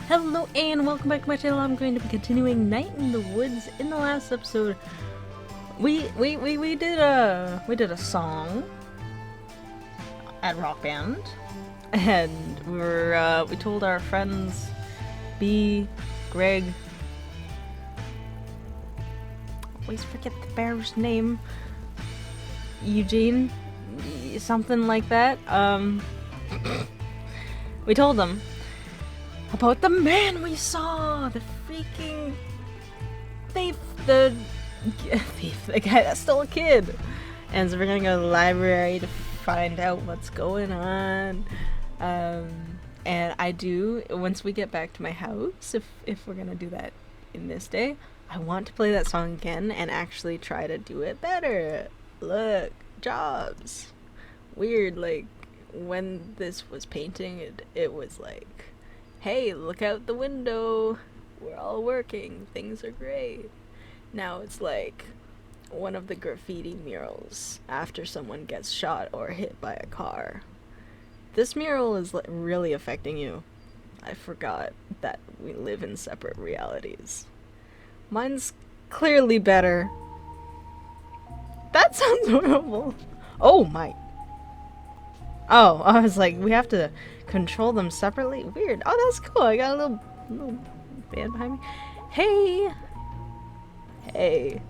Hello and welcome back to my channel. I'm going to be continuing Night in the Woods. In the last episode, we did a song at Rock Band, and we told our friends B, Greg, always forget the bear's name, Eugene, something like that. We told them about the man we saw, the freaking thief, the guy that stole a kid. And so we're gonna go to the library to find out what's going on. And once we get back to my house, if we're gonna do that in this day, I want to play that song again and actually try to do it better. Look, jobs. Weird, like, when this was painting, it was like, hey, look out the window, we're all working, things are great. Now it's like one of the graffiti murals after someone gets shot or hit by a car. This mural is really affecting you. I forgot that we live in separate realities. Mine's clearly better. That sounds horrible. Oh my. Oh, I was like, we have to control them separately? Weird. Oh, that's cool. I got a little band behind me. Hey! Hey.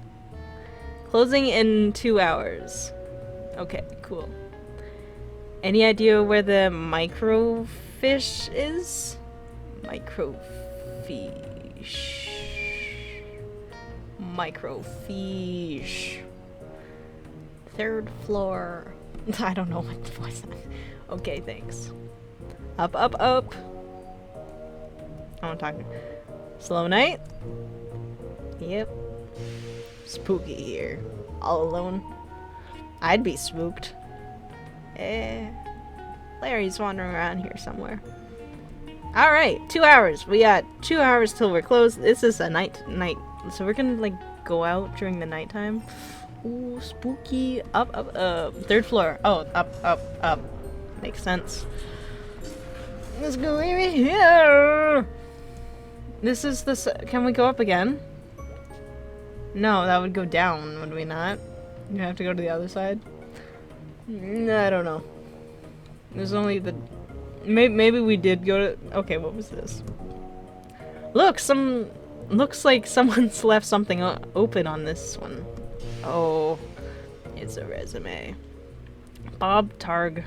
Closing in 2 hours. Okay, cool. Any idea where the microfish is? Microfiche. Microfiche. 3rd floor. I don't know what voice that is. Okay, thanks. Up, up, up. I'm talking. Slow night? Yep. Spooky here. All alone. I'd be spooked. Larry's wandering around here somewhere. Alright, 2 hours. We got 2 hours till we're closed. This is a night. So we're gonna, like, go out during the nighttime. Ooh, spooky. Up, up, up. 3rd floor. Oh, up, up, up. Makes sense. Let's go over here. This is the. Can we go up again? No, that would go down, would we not? You have to go to the other side? I don't know. There's only the. Maybe we did go to. Okay, what was this? Look, looks like someone's left something open on this one. Oh, it's a resume. Bob Targ,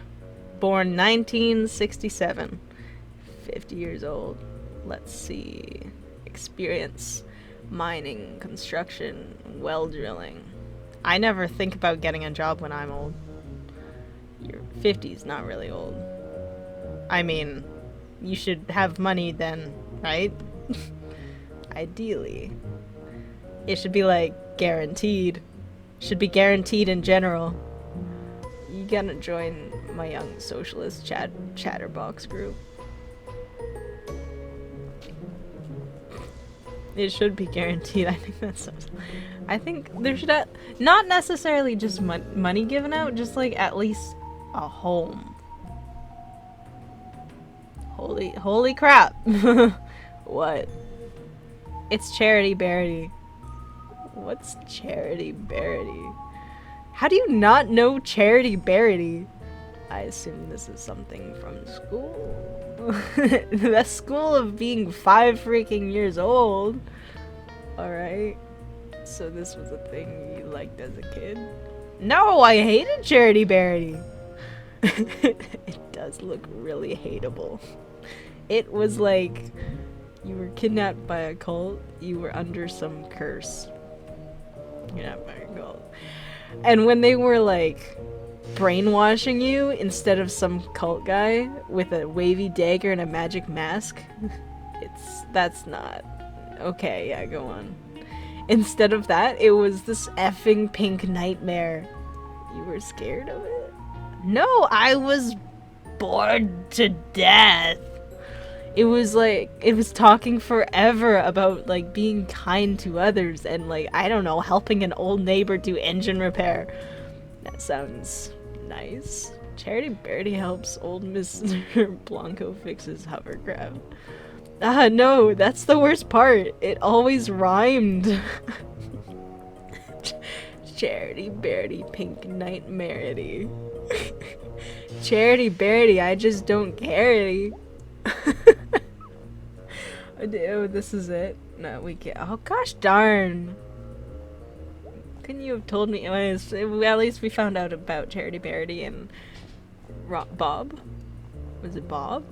born 1967, 50 years old. Let's see. Experience: mining, construction, well drilling. I never think about getting a job when I'm old. Your 50's not really old. I mean, you should have money then, right? Ideally. It should be like guaranteed. Should be guaranteed in general. You gotta join my young socialist chatterbox group. It should be guaranteed. I think that's so. I think there should not necessarily just money given out, just like at least a home. Holy crap! What? It's Charity Barity. What's Charity Barity? How do you not know Charity Barity? I assume this is something from school. The school of being 5 freaking years old. Alright. So this was a thing you liked as a kid? No, I hated Charity Barity. It does look really hateable. It was like you were kidnapped by a cult, you were under some curse. Kidnapped by a cult. And when they were like brainwashing you instead of some cult guy with a wavy dagger and a magic mask, that's not okay. Yeah, go on. Instead of that, it was this effing pink nightmare. You were scared of it? No, I was bored to death. It was like, it was talking forever about like being kind to others and like, I don't know, helping an old neighbor do engine repair. That sounds nice. Charity Barity helps old Mr. Blanco fix his hovercraft. No, that's the worst part. It always rhymed. Charity Bearity Pink Nightmarity. Charity Bearity, I just don't care. Oh, this is it. No, we can't. Oh gosh darn. Couldn't you have told me? Anyways, at least we found out about Charity Bearity and Bob. Was it Bob?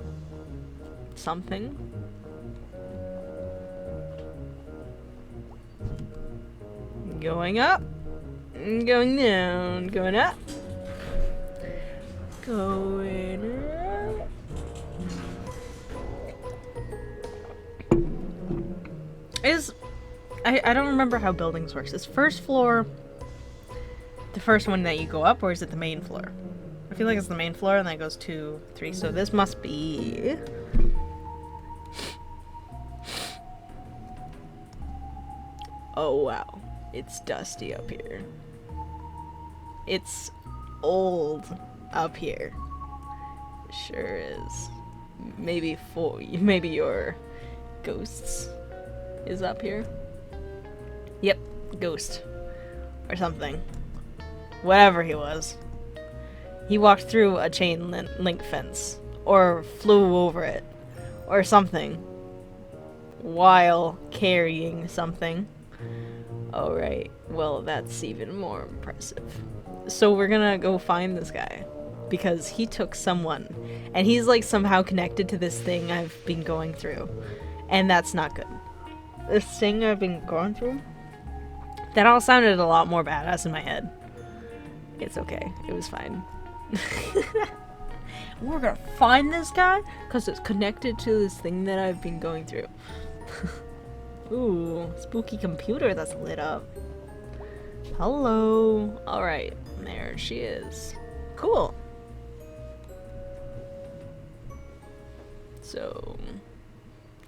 Something. Going up. Going down. Going up. Going up. I don't remember how buildings works. Is first floor the first one that you go up, or is it the main floor? I feel like it's the main floor and then it goes 2, 3, so this must be... Oh wow, it's dusty up here. It's old up here. Sure is. Maybe your ghosts is up here. Yep, ghost. Or something. Whatever he was. He walked through a chain link fence. Or flew over it. Or something. While carrying something. Alright, well that's even more impressive. So we're gonna go find this guy. Because he took someone. And he's like somehow connected to this thing I've been going through. And that's not good. This thing I've been going through? That all sounded a lot more badass in my head. It's okay. It was fine. We're gonna find this guy because it's connected to this thing that I've been going through. Ooh, spooky computer that's lit up. Hello. Alright, there she is. Cool. So,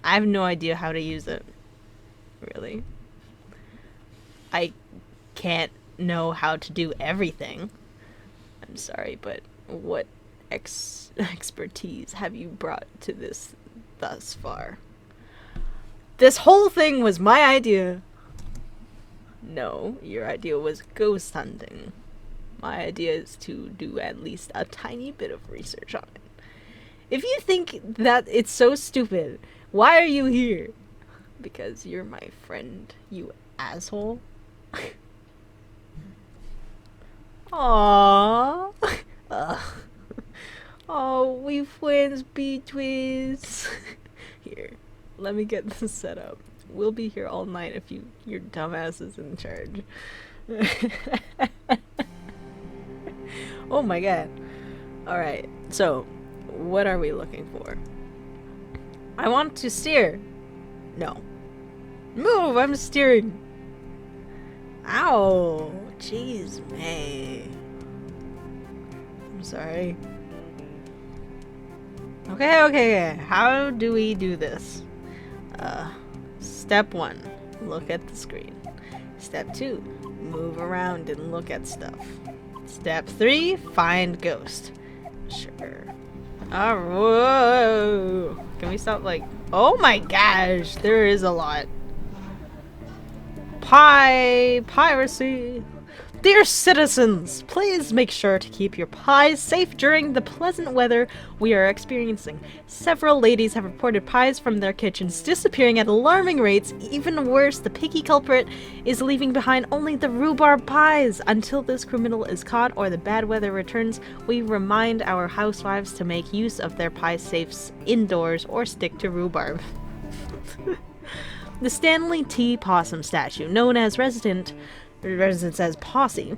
I have no idea how to use it. Really. I can't know how to do everything. I'm sorry, but what expertise have you brought to this thus far? This whole thing was my idea. No, your idea was ghost hunting. My idea is to do at least a tiny bit of research on it. If you think that it's so stupid, why are you here? Because you're my friend, you asshole. Aww. Oh, we friends be twins. Here, let me get this set up. We'll be here all night if your dumbass is in charge. Oh my god. Alright, so, what are we looking for? I want to steer. No. Move, I'm steering. Ow. Jeez, May. I'm sorry. Okay. How do we do this? Step 1. Look at the screen. Step 2. Move around and look at stuff. Step 3. Find ghost. Sure. Oh, whoa. Can we stop, like... Oh my gosh, there is a lot. Piracy. Dear citizens, please make sure to keep your pies safe during the pleasant weather we are experiencing. Several ladies have reported pies from their kitchens disappearing at alarming rates. Even worse, the picky culprit is leaving behind only the rhubarb pies. Until this criminal is caught or the bad weather returns, we remind our housewives to make use of their pie safes indoors or stick to rhubarb. The Stanley T. Possum statue, known as residence as Posse,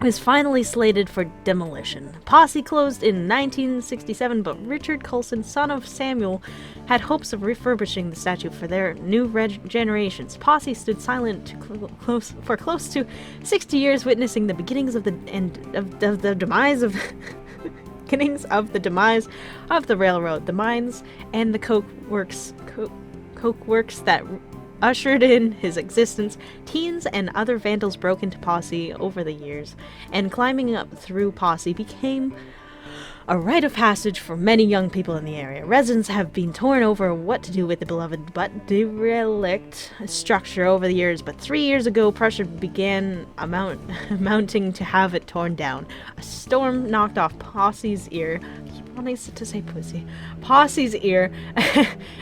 is finally slated for demolition. Posse closed in 1967, but Richard Coulson, son of Samuel, had hopes of refurbishing the statue for their new generations. Posse stood silent for close to 60 years, witnessing the beginnings of the demise of beginnings of the demise of the railroad, the mines, and the coke works that ushered in his existence. Teens and other vandals broke into Posse over the years, and climbing up through Posse became a rite of passage for many young people in the area. Residents have been torn over what to do with the beloved but derelict structure over the years, but 3 years ago, pressure began amounting to have it torn down. A storm knocked off Posse's ear. Keep wanting to say pussy. Posse's ear,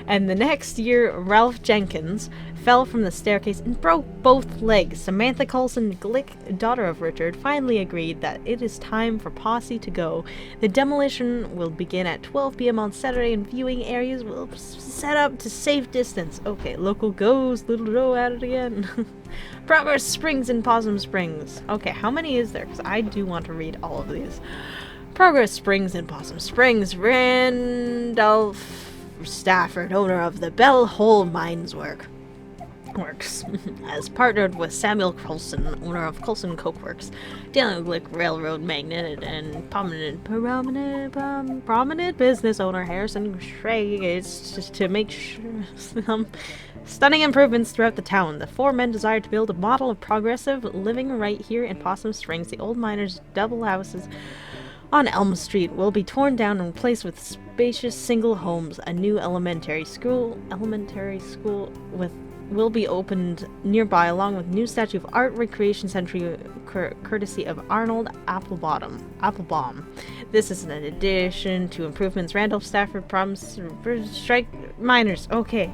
and the next year, Ralph Jenkins fell from the staircase and broke both legs. Samantha Coulson Glick, daughter of Richard, finally agreed that it is time for Posse to go. The demolition will begin at 12 p.m. on Saturday, and viewing areas will set up to safe distance. Okay, local goes, Little Joe at it again. Progress Springs in Possum Springs. Okay, how many is there? Because I do want to read all of these. Progress Springs in Possum Springs. Randolph Stafford, owner of the Bell Hole Mines Works, has partnered with Samuel Coulson, owner of Coulson Coke Works, Daniel Glick, railroad magnate, and prominent business owner Harrison Schrages to make some stunning improvements throughout the town. The four men desire to build a model of progressive living right here in Possum Springs. The old miners' double houses on Elm Street will be torn down and replaced with spacious single homes. A new elementary school will be opened nearby, along with new statue of art recreation center courtesy of Arnold Applebaum. This is an addition to improvements Randolph Stafford promised strike miners. Okay.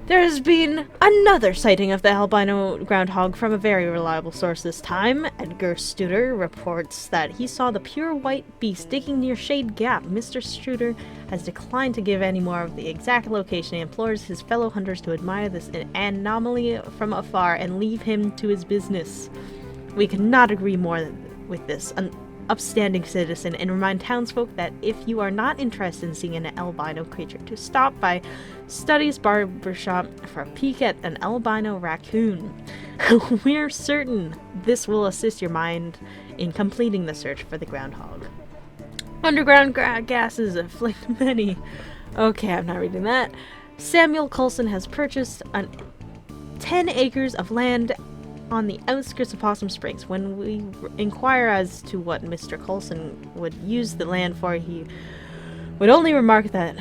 There has been another sighting of the albino groundhog from a very reliable source this time. Edgar Studer reports that he saw the pure white beast digging near Shade Gap. Mr. Studer has declined to give any more of the exact location. He implores his fellow hunters to admire this anomaly from afar and leave him to his business. We could not agree more with this upstanding citizen and remind townsfolk that if you are not interested in seeing an albino creature, to stop by Study's Barbershop for a peek at an albino raccoon. We're certain this will assist your mind in completing the search for the groundhog. Underground gases afflict many. Okay, I'm not reading that. Samuel Coulson has purchased 10 acres of land on the outskirts of Possum Springs. When we inquire as to what Mr. Coulson would use the land for, he would only remark that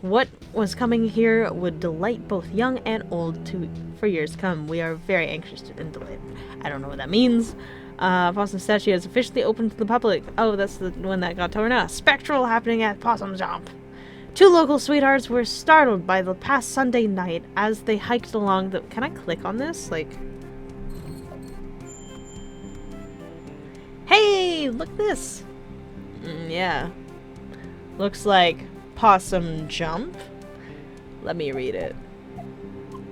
what was coming here would delight both young and old for years to come. We are very anxious to delight. I don't know what that means. Possum statue is officially open to the public. Oh, that's the one that got torn out. Spectral happening at Possum Jump. Two local sweethearts were startled by the past Sunday night as they hiked along the... Can I click on this? Like... Hey, look this. Yeah. Looks like Possum Jump. Let me read it.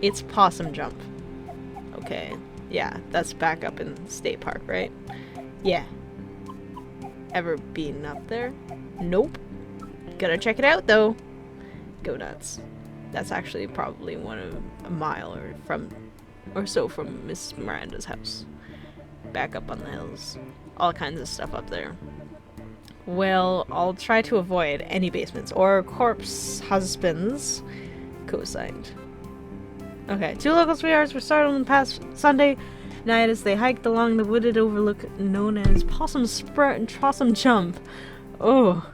It's Possum Jump. Okay. Yeah, that's back up in State Park, right? Yeah. Ever been up there? Nope. Gotta check it out, though. Go nuts. That's actually probably a mile or so from Miss Miranda's house. Back up on the hills. All kinds of stuff up there. Well, I'll try to avoid any basements or corpse husbands. Co-signed. Okay, two local sweethearts were startled on the past Sunday night as they hiked along the wooded overlook known as Possum Jump. Oh.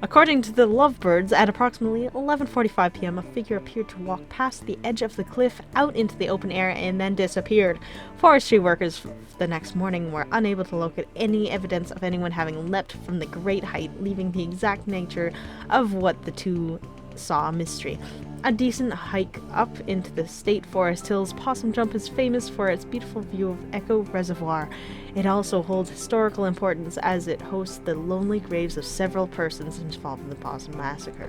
According to the Lovebirds, at approximately 11:45 p.m., a figure appeared to walk past the edge of the cliff out into the open air and then disappeared. Forestry workers the next morning were unable to locate any evidence of anyone having leapt from the great height, leaving the exact nature of what the two saw a mystery. A decent hike up into the state forest hills, Possum Jump is famous for its beautiful view of Echo Reservoir. It also holds historical importance as it hosts the lonely graves of several persons involved in the Possum Massacre.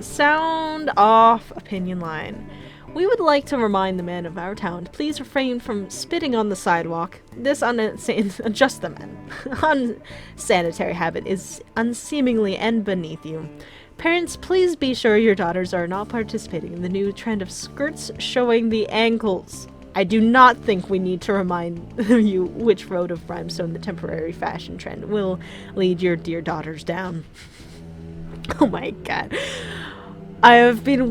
Sound off opinion line. We would like to remind the men of our town to please refrain from spitting on the sidewalk. This just the men. Unsanitary habit is unseemly and beneath you. Parents, please be sure your daughters are not participating in the new trend of skirts showing the ankles. I do not think we need to remind you which road of rhinestone the temporary fashion trend will lead your dear daughters down. Oh my god. I have been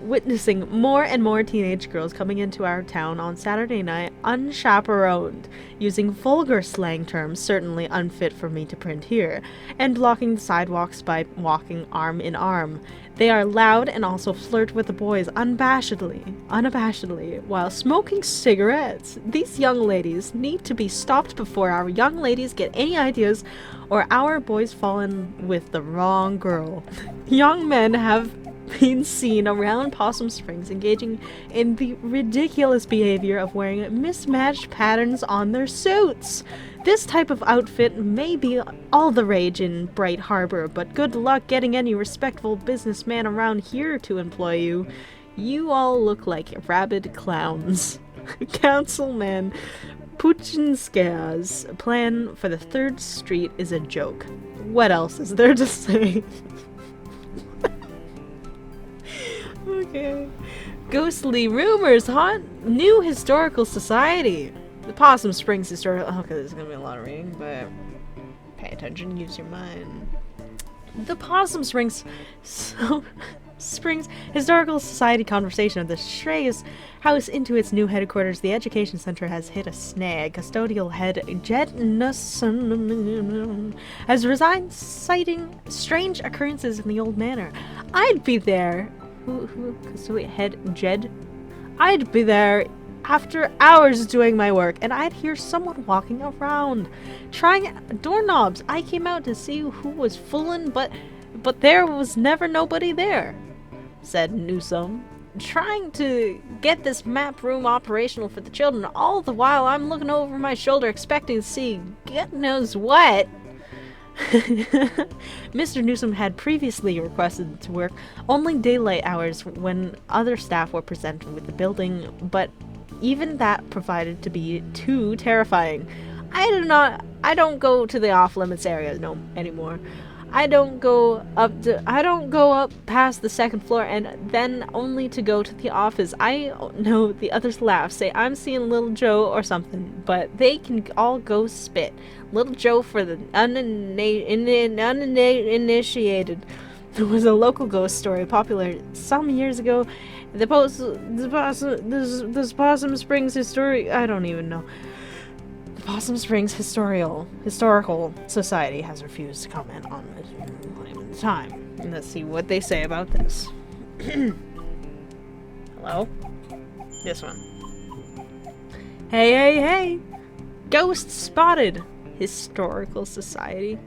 witnessing more and more teenage girls coming into our town on Saturday night unchaperoned, using vulgar slang terms certainly unfit for me to print here, and blocking the sidewalks by walking arm in arm. They are loud and also flirt with the boys unabashedly, while smoking cigarettes. These young ladies need to be stopped before our young ladies get any ideas or our boys fall in with the wrong girl. Young men have been seen around Possum Springs engaging in the ridiculous behavior of wearing mismatched patterns on their suits. This type of outfit may be all the rage in Bright Harbor, but good luck getting any respectable businessman around here to employ you. You all look like rabid clowns. Councilman Puchinskaya's plan for the 3rd Street is a joke. What else is there to say? Okay. Ghostly rumors haunt new historical society. The Possum Springs historical. Okay, there's gonna be a lot of reading, but pay attention, use your mind. The Possum Springs Historical Society conversation of the Shreyas house into its new headquarters. The education center has hit a snag. Custodial head Jed Nusson has resigned, citing strange occurrences in the old manor. I'd be there. Custodial head Jed? I'd be there after hours doing my work, and I'd hear someone walking around, trying doorknobs. I came out to see who was fooling, but there was never nobody there, said Newsom, trying to get this map room operational for the children. All the while, I'm looking over my shoulder, expecting to see God knows what. Mr. Newsom had previously requested to work only daylight hours when other staff were present with the building, but even that proved to be too terrifying. I don't go to the off-limits area anymore. I don't go up past the 2nd floor and then only to go to the office. I know the others laugh, say I'm seeing Little Joe or something, but they can all go spit. Little Joe for the uninitiated. There was a local ghost story popular some years ago. This Possum Springs history. I don't even know. The Possum Springs Historical Society has refused to comment on it at the time. And let's see what they say about this. Hello? This one. Hey! Ghost spotted! Historical Society.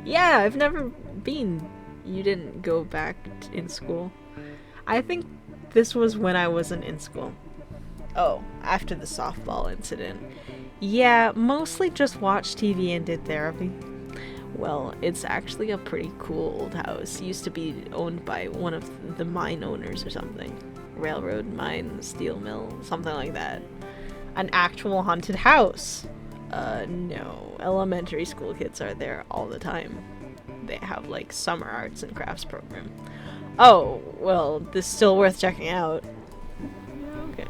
Yeah, I've never been. You didn't go back in school. I think this was when I wasn't in school. Oh, after the softball incident. Yeah, mostly just watched TV and did therapy. Well, it's actually a pretty cool old house. Used to be owned by one of the mine owners or something. Railroad, mine, steel mill, something like that. An actual haunted house. No. Elementary school kids are there all the time. They have, like, summer arts and crafts program. Oh, well, this is still worth checking out. Okay.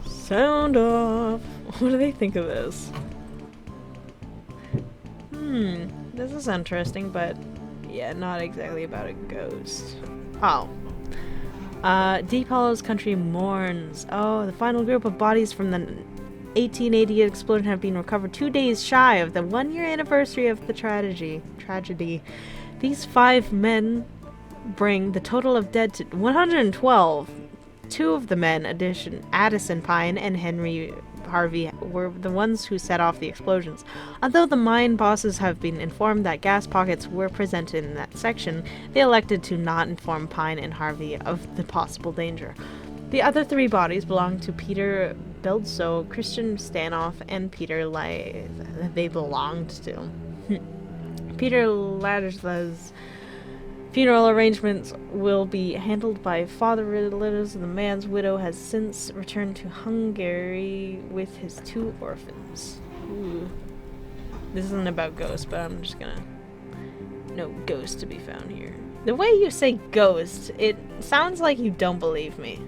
Sound off. What do they think of this? This is interesting, but yeah, not exactly about a ghost. Oh. Deep Hollow's country mourns. Oh, the final group of bodies from the 1888 explosion have been recovered 2 days shy of the 1-year anniversary of the tragedy. These 5 men bring the total of dead to 112. 2 of the men, Addison Pine and Henry Harvey, were the ones who set off the explosions. Although the mine bosses have been informed that gas pockets were present in that section, they elected to not inform Pine and Harvey of the possible danger. The other 3 bodies belong to Peter Beldsoe, Christian Stanoff, and Peter Lythe. They belonged to. Peter Lythe's funeral arrangements will be handled by father relatives. The man's widow has since returned to Hungary with his 2 orphans. Ooh. This isn't about ghosts, but I'm just gonna... No ghosts to be found here. The way you say ghost, it sounds like you don't believe me.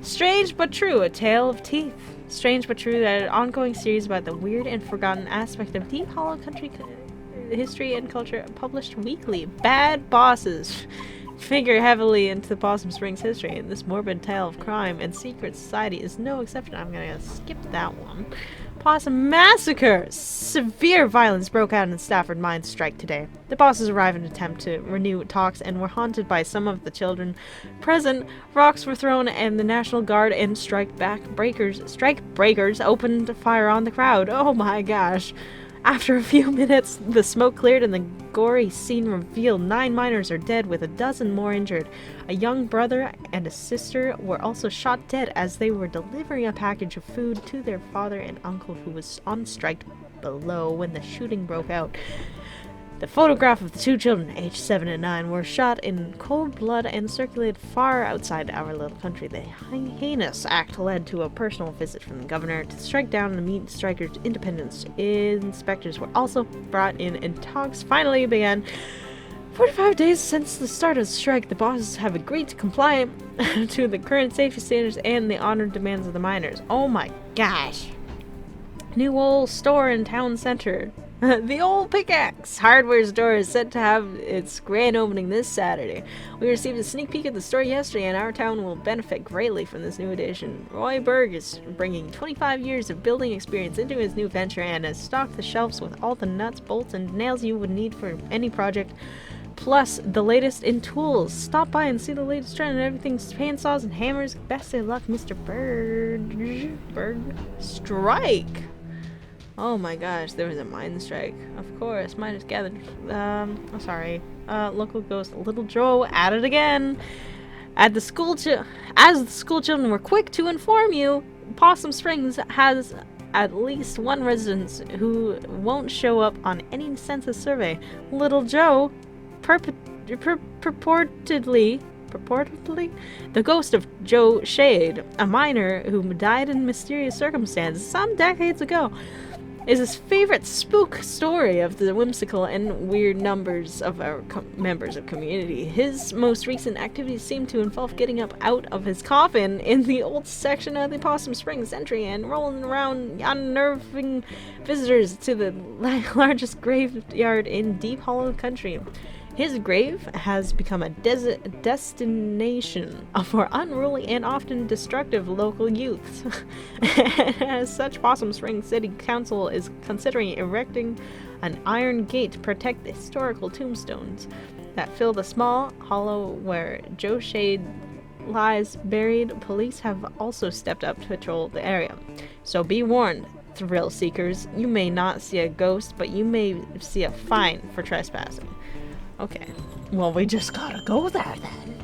Strange but true, a tale of teeth. Strange but true, that an ongoing series about the weird and forgotten aspect of Deep Hollow Country history and culture published weekly. Bad bosses figure heavily into Possum Springs history, and this morbid tale of crime and secret society is no exception. I'm gonna skip that one. Possum Massacre! Severe violence broke out in Stafford Mines strike today. The bosses arrived in an attempt to renew talks and were haunted by some of the children present. Rocks were thrown and the National Guard and strike breakers opened fire on the crowd. Oh my gosh. After a few minutes, the smoke cleared and the gory scene revealed 9 miners are dead with a dozen more injured. A young brother and a sister were also shot dead as they were delivering a package of food to their father and uncle who was on strike below when the shooting broke out. The photograph of the 2 children, aged 7 and 9, were shot in cold blood and circulated far outside our little country. The heinous act led to a personal visit from the governor to strike down and meet strikers' independence. Inspectors were also brought in and talks finally began. 45 days since the start of the strike, the bosses have agreed to comply to the current safety standards and the honor demands of the miners. Oh my gosh. New old store in town center. The Old Pickaxe hardware store is set to have its grand opening this Saturday. We received a sneak peek at the store yesterday, and our town will benefit greatly from this new addition. Roy Berg is bringing 25 years of building experience into his new venture and has stocked the shelves with all the nuts, bolts, and nails you would need for any project, plus the latest in tools. Stop by and see the latest trend in everything handsaws and hammers. Best of luck, Mr. Berg. Strike! Oh my gosh, there was a mine strike. Of course, miners gathered. Local ghost Little Joe at it again. As the school children were quick to inform you, Possum Springs has at least one resident who won't show up on any census survey. Little Joe, purportedly, the ghost of Joe Shade, a miner who died in mysterious circumstances some decades ago, is his favorite spook story of the whimsical and weird numbers of our members of community. His most recent activities seem to involve getting up out of his coffin in the old section of the Possum Springs Cemetery and rolling around, unnerving visitors to the largest graveyard in Deep Hollow Country. His grave has become a destination for unruly and often destructive local youths. As such, Possum Springs City Council is considering erecting an iron gate to protect the historical tombstones that fill the small hollow where Joe Shade lies buried. Police have also stepped up to patrol the area. So be warned, thrill seekers. You may not see a ghost, but you may see a fine for trespassing. Okay. Well, we just gotta go there then.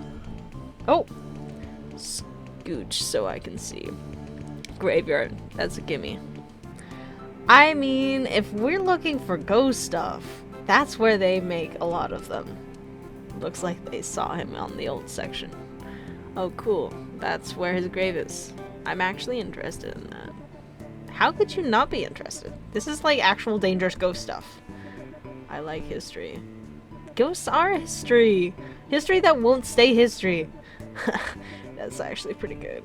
Oh! Scooch so I can see. Graveyard. That's a gimme. I mean, if we're looking for ghost stuff, that's where they make a lot of them. Looks like they saw him on the old section. Oh, cool. That's where his grave is. I'm actually interested in that. How could you not be interested? This is like actual dangerous ghost stuff. I like history. Ghosts are history. History that won't stay history. That's actually pretty good.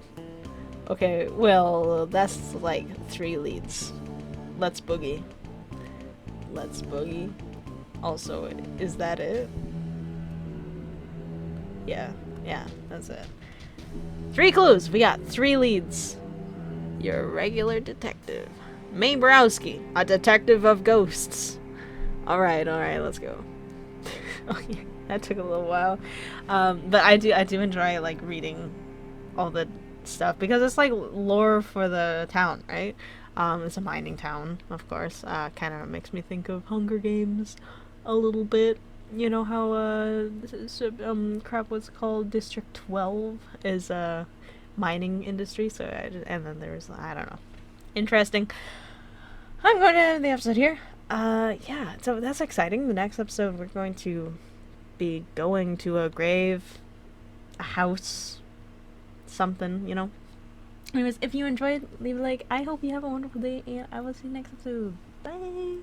Okay, well, that's like 3 leads. Let's boogie. Let's boogie. Also, is that it? Yeah, that's it. 3 clues. We got 3 leads. You're a regular detective. May Borowski, a detective of ghosts. Alright, let's go. Okay, that took a little while. But I do enjoy like reading all the stuff because it's like lore for the town, right? It's a mining town, of course. Kind of makes me think of Hunger Games a little bit. You know how what's it called, District 12 is a mining industry. So and then there's, I don't know, interesting. I'm going to end the episode here. Yeah, so that's exciting. The next episode, we're going to be going to a grave, a house, something, you know. Anyways, if you enjoyed, leave a like. I hope you have a wonderful day, and I will see you next episode. Bye!